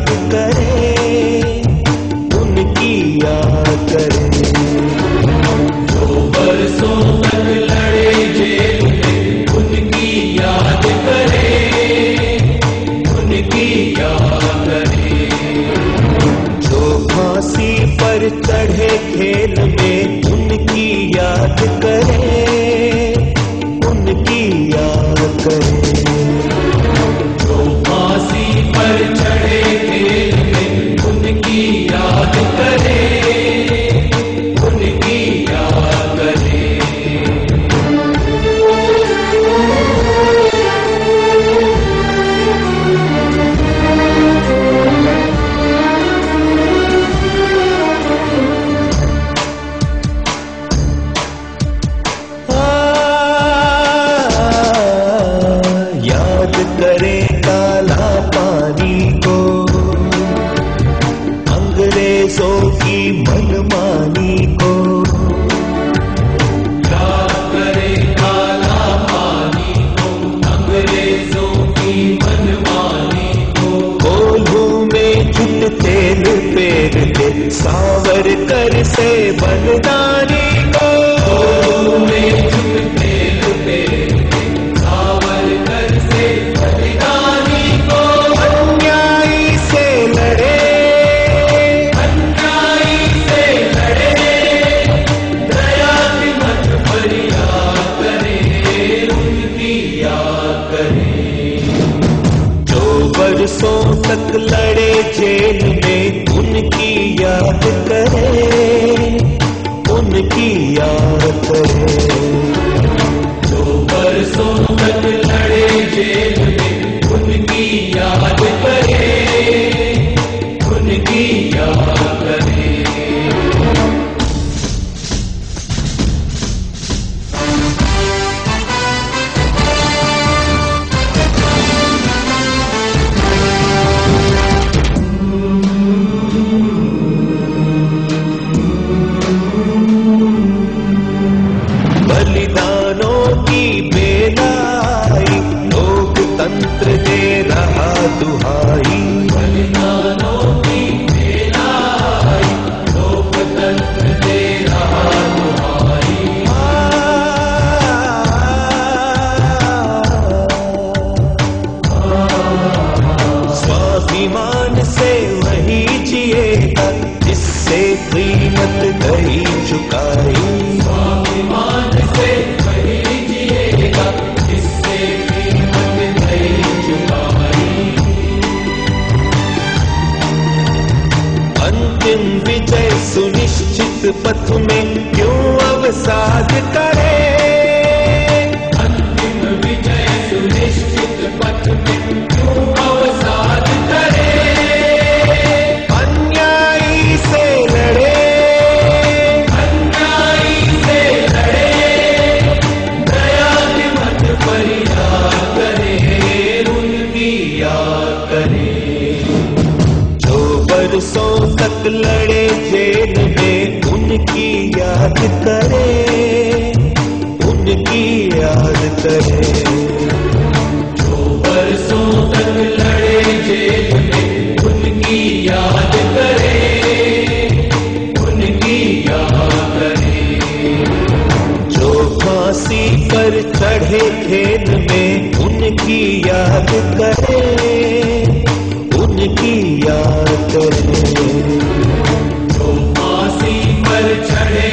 याद करे, उनकी याद करे। जो बरसों तक लड़े जेल में, उनकी याद करे, उनकी याद करे। जो फांसी पर चढ़े खेल में, उनकी याद करे, उनकी याद करे। जो फांसी पर चढ़े खेल में, उनकी याद करे, उनकी याद करे। याद करे काला पानी को, अंग्रेजों की मनमानी को। याद करे काला पानी को, अंग्रेजों की मनमानी को। कोल्हू में झुट तेल फेरते सावरकर से बलिदानी को। कोल्हू में झुट तेल फेरते सावरकर से बलिदानी को। अन्यायी से लड़े, अन्यायी से लड़े, दया की मत फरियाद करे, उनकी याद करे। जो बरसों तक लड़े जेल में, उनकी याद करे, उनकी याद करे। जो बरसों तक लड़े जेल में, उनकी याद करे, उनकी याद करे। बलिदानों की बेलाई, लोकतंत्र दे रहा दुहाई। बलिदानों की बेलाई, लोकतंत्र दे रहा दुहाई। स्वाभिमान से वही जिएगा, जिससे कीमत गई चुकाई। स्वाभिमान से वही जिएगा, जिससे कीमत गई चुकाई। अंतिम विजय सुनिश्चित पथ में क्यों अवसाद करे। अंतिम विजय सुनिश्चित पथ में क्यों अवसाद करे। अन्यायी से लड़े, अन्यायी से लड़े, दया की मत फरियाद करे, उनकी याद करे। जो बरसों तक लड़े जेल में, उनकी याद करे, उनकी याद करे। जो बरसों तक लड़े जेल में, उनकी याद करे, उनकी याद करे। जो फांसी पर चढ़े खेल में, उनकी याद करे, उनकी याद करे। जो फांसी पर चढ़े